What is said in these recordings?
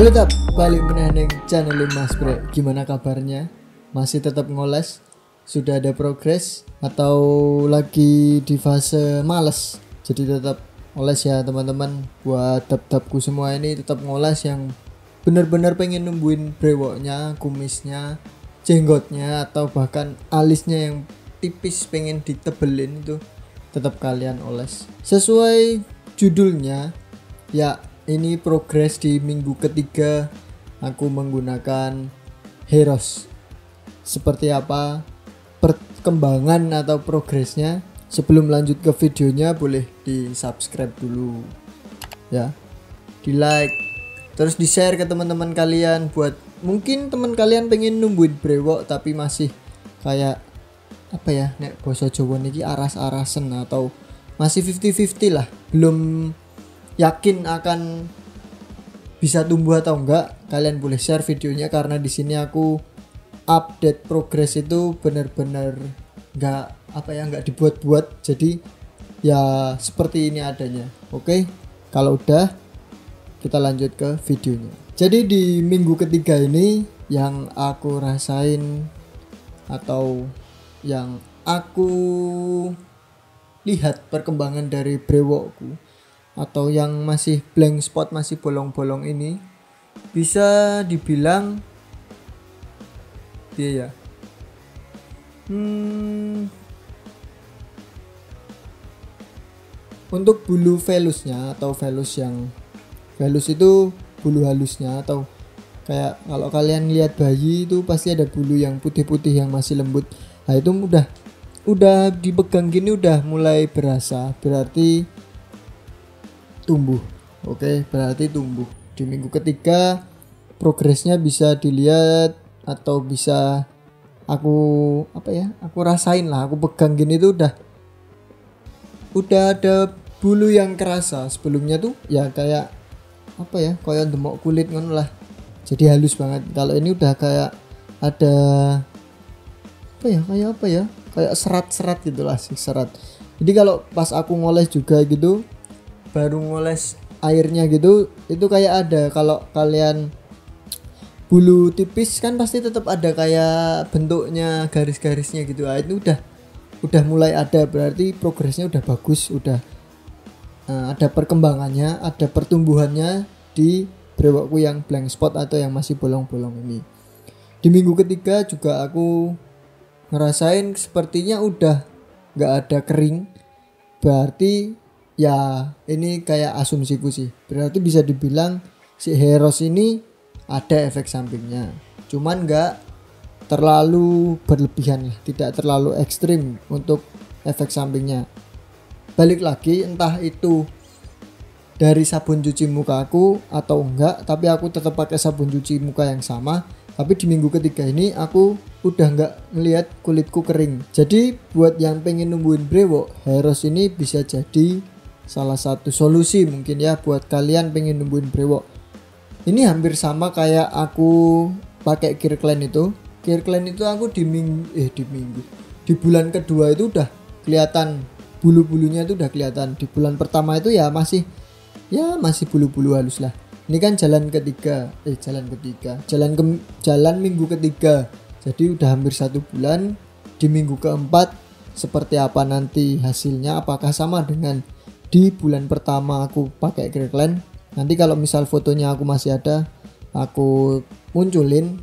Halo tab, balik meneh ning channel Mas Bre. Gimana kabarnya? Masih tetap ngoles? Sudah ada progres atau lagi di fase males? Jadi tetap ngoles ya teman-teman. Buat tab-tabku semua ini tetap ngoles yang bener-bener pengen numbuhin brewoknya, kumisnya, jenggotnya atau bahkan alisnya yang tipis pengen ditebelin itu tetap kalian oles. Sesuai judulnya ya, ini progres di minggu ketiga aku menggunakan Heros. Seperti apa perkembangan atau progresnya? Sebelum lanjut ke videonya boleh di subscribe dulu ya, di like, terus di share ke teman-teman kalian. Buat mungkin teman kalian pengen numbuhin brewok tapi masih kayak apa ya, nek basa Jawa niki aras-arasen atau masih 50-50 lah, belum yakin akan bisa tumbuh atau enggak. Kalian boleh share videonya karena di sini aku update progress itu benar-benar enggak enggak dibuat-buat, jadi ya seperti ini adanya. Oke, kalau udah kita lanjut ke videonya. Jadi di minggu ketiga ini yang aku rasain atau yang aku lihat perkembangan dari brewokku atau yang masih blank spot, masih bolong-bolong ini, bisa dibilang dia ya untuk bulu velusnya atau velus itu bulu halusnya, atau kayak kalau kalian lihat bayi itu pasti ada bulu yang putih-putih yang masih lembut. Nah itu udah dipegang gini udah mulai berasa, berarti tumbuh. Oke, berarti tumbuh. Di minggu ketiga progresnya bisa dilihat atau bisa aku rasain lah, aku pegang gini tuh udah ada bulu yang kerasa. Sebelumnya tuh ya kayak kayak demok kulit ngono lah, jadi halus banget. Kalau ini udah kayak ada kayak serat-serat gitulah, sih serat. Jadi kalau pas aku ngoles juga gitu, baru ngoles airnya gitu, itu kayak ada, kalau kalian bulu tipis kan pasti tetap ada kayak bentuknya garis-garisnya gitu. Itu udah mulai ada, berarti progresnya udah bagus, udah ada perkembangannya, ada pertumbuhannya di brewokku yang blank spot atau yang masih bolong-bolong ini. Di minggu ketiga juga aku ngerasain sepertinya udah gak ada kering, berarti ya ini kayak asumsiku sih, berarti bisa dibilang si Heros ini ada efek sampingnya, cuman gak terlalu berlebihan lah, tidak terlalu ekstrim untuk efek sampingnya. Balik lagi, entah itu dari sabun cuci muka aku atau enggak, tapi aku tetap pakai sabun cuci muka yang sama. Tapi di minggu ketiga ini aku udah nggak ngelihat kulitku kering. Jadi buat yang pengen numbuhin brewok, Heros ini bisa jadi salah satu solusi mungkin ya buat kalian pengen numbuhin brewok. Ini hampir sama kayak aku pakai Kirkland itu. Kirkland itu aku di bulan kedua itu udah kelihatan bulu-bulunya, itu udah kelihatan. Di bulan pertama itu ya masih bulu-bulu halus lah. Ini kan jalan minggu ketiga, jadi udah hampir 1 bulan. Di minggu keempat seperti apa nanti hasilnya, apakah sama dengan di bulan pertama aku pakai Kirkland? Nanti kalau misal fotonya aku masih ada, aku munculin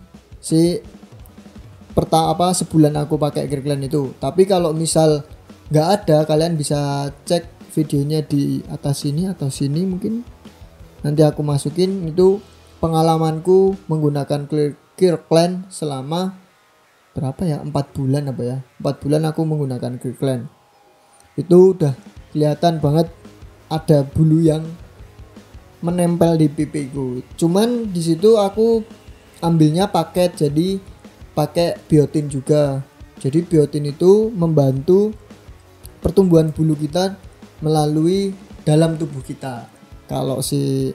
sebulan aku pakai Kirkland itu. Tapi kalau misal nggak ada, kalian bisa cek videonya di atas sini atau sini, mungkin nanti aku masukin itu pengalamanku menggunakan Kirkland selama berapa ya, 4 bulan 4 bulan aku menggunakan Kirkland. Itu udah kelihatan banget ada bulu yang menempel di pipiku. Cuman di situ aku ambilnya paket, jadi pakai biotin juga. Jadi biotin itu membantu pertumbuhan bulu kita melalui dalam tubuh kita. Kalau si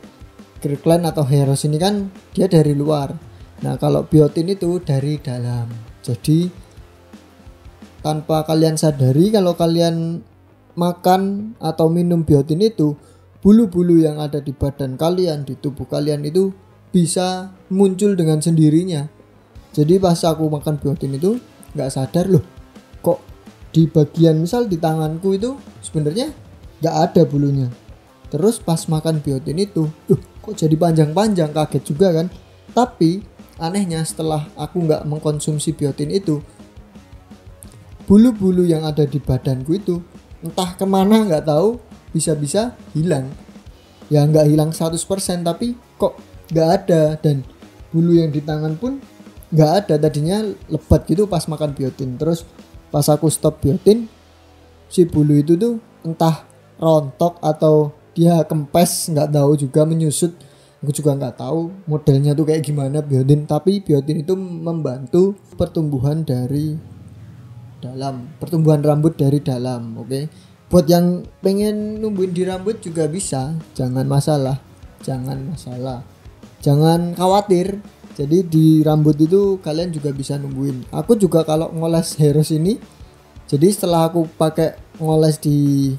Kirkland atau Heros ini kan dia dari luar. Nah kalau biotin itu dari dalam. Jadi tanpa kalian sadari, kalau kalian makan atau minum biotin itu, bulu-bulu yang ada di badan kalian, di tubuh kalian itu bisa muncul dengan sendirinya. Jadi pas aku makan biotin itu nggak sadar loh, kok di bagian misal di tanganku itu sebenarnya nggak ada bulunya. Terus pas makan biotin itu, kok jadi panjang-panjang, kaget juga kan. Tapi anehnya setelah aku nggak mengkonsumsi biotin itu, bulu-bulu yang ada di badanku itu entah kemana nggak tahu, bisa-bisa hilang. Ya nggak hilang 100% tapi kok nggak ada, dan bulu yang di tangan pun nggak ada. Tadinya lebat gitu pas makan biotin. Terus pas aku stop biotin, si bulu itu tuh entah rontok atau dia kempes, nggak tahu juga, menyusut. Aku juga nggak tahu modelnya tuh kayak gimana biotin. Tapi biotin itu membantu pertumbuhan dari dalam, pertumbuhan rambut dari dalam. Oke. Buat yang pengen numbuhin di rambut juga bisa, jangan masalah, jangan khawatir. Jadi di rambut itu kalian juga bisa numbuhin. Aku juga kalau ngoles Heros ini, jadi setelah aku pakai ngoles di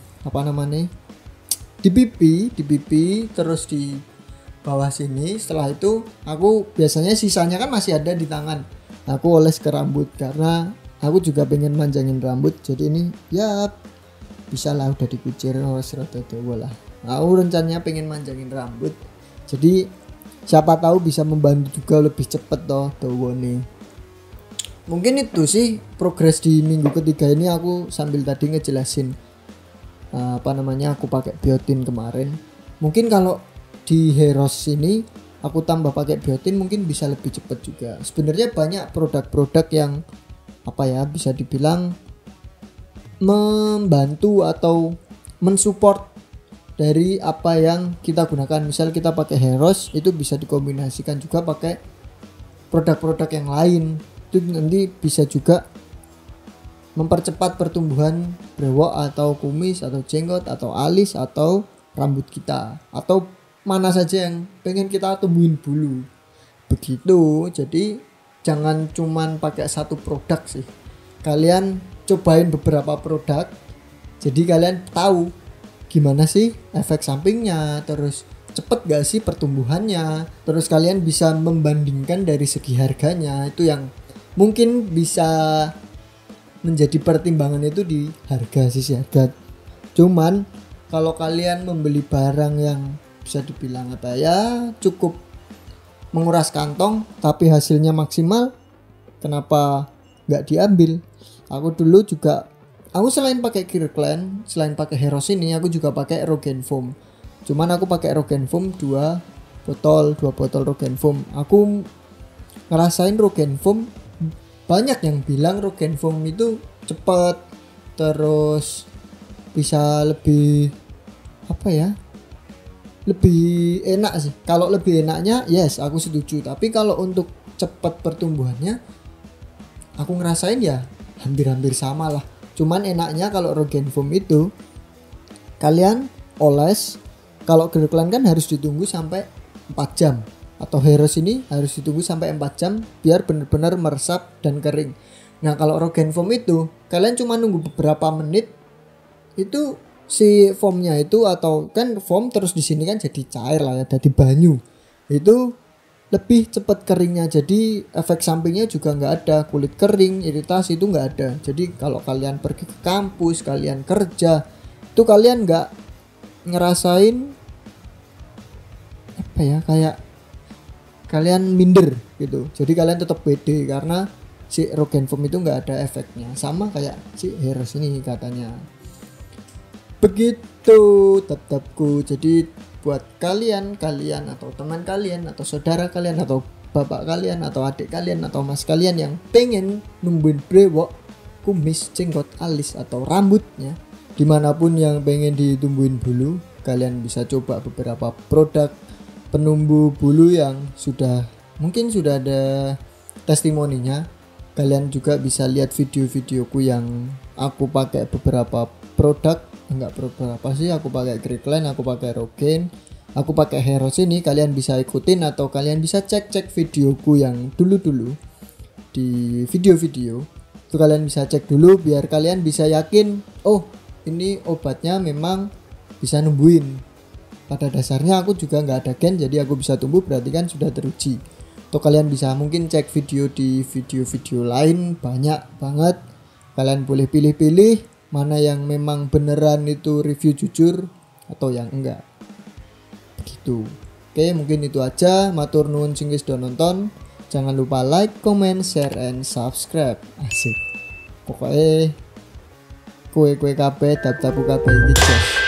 di pipi, terus di bawah sini, setelah itu aku biasanya sisanya kan masih ada di tangan, aku oles ke rambut karena aku juga pengen manjangin rambut. Jadi ini ya bisa lah, udah dikucir oles rada dawa lah. Aku rencananya pengen manjangin rambut, jadi siapa tahu bisa membantu juga lebih cepet toh dawane. Mungkin itu sih progres di minggu ketiga ini. Aku sambil tadi ngejelasin aku pakai biotin kemarin. Mungkin kalau di Heros ini aku tambah pakai biotin mungkin bisa lebih cepet juga. Sebenarnya banyak produk-produk yang bisa dibilang membantu atau mensupport dari apa yang kita gunakan. Misal kita pakai Heros, itu bisa dikombinasikan juga pakai produk-produk yang lain. Itu nanti bisa juga mempercepat pertumbuhan brewok atau kumis atau jenggot atau alis atau rambut kita, atau mana saja yang pengen kita tumbuhin bulu. Begitu. Jadi jangan cuman pakai satu produk sih. Kalian cobain beberapa produk. Jadi kalian tahu gimana sih efek sampingnya, terus cepet gak sih pertumbuhannya, terus kalian bisa membandingkan dari segi harganya. Itu yang mungkin bisa menjadi pertimbangan itu di harga, sisi harga. Cuman kalau kalian membeli barang yang bisa dibilang cukup menguras kantong tapi hasilnya maksimal, kenapa gak diambil? Aku selain pakai Kirkland, selain pakai Heros ini, aku juga pakai Rogaine Foam. Cuman aku pakai Rogaine Foam 2 botol Rogaine Foam. Aku ngerasain Rogaine Foam, banyak yang bilang Rogaine Foam itu cepet, terus bisa lebih lebih enak sih. Kalau lebih enaknya yes, aku setuju. Tapi kalau untuk cepet pertumbuhannya, aku ngerasain ya hampir-hampir sama lah. Cuman enaknya kalau Rogaine Foam itu kalian oles, kalau Kirkland kan harus ditunggu sampai 4 jam, atau Heros ini harus ditunggu sampai 4 jam biar benar-benar meresap dan kering. Nah kalau Rogaine Foam itu kalian cuma nunggu beberapa menit, itu si foamnya itu, atau kan foam terus di sini kan jadi cair lah ya, jadi banyu, itu lebih cepat keringnya. Jadi efek sampingnya juga nggak ada, kulit kering, iritasi itu nggak ada. Jadi kalau kalian pergi ke kampus, kalian kerja, itu kalian nggak ngerasain kayak kalian minder gitu. Jadi kalian tetap pede karena si Rogaine Foam itu nggak ada efeknya, sama kayak si Heros ini katanya. Begitu tetapku. Jadi buat kalian atau teman kalian atau saudara kalian atau bapak kalian atau adik kalian atau mas kalian yang pengen numbuhin brewok, kumis, jenggot, alis atau rambutnya, dimanapun yang pengen ditumbuhin bulu, kalian bisa coba beberapa produk penumbuh bulu yang mungkin sudah ada testimoninya. Kalian juga bisa lihat video-videoku yang aku pakai beberapa produk. Aku pakai Kirkland, aku pakai Rogaine, aku pakai Heros ini. Kalian bisa ikutin atau kalian bisa cek videoku yang dulu di video-video itu. Kalian bisa cek dulu biar kalian bisa yakin, oh ini obatnya memang bisa numbuhin. pada dasarnya aku juga nggak ada gen jadi aku bisa tumbuh, berarti kan sudah teruji. Atau kalian bisa mungkin cek video di video-video lain, banyak banget. Kalian boleh pilih-pilih mana yang memang beneran itu review jujur atau yang enggak. Begitu. Oke, mungkin itu aja. Matur nuwun sing wis do nonton. Jangan lupa like, comment, share, and subscribe. Asik. Pokoknya kue kabeh, tabu kabeh iki jos.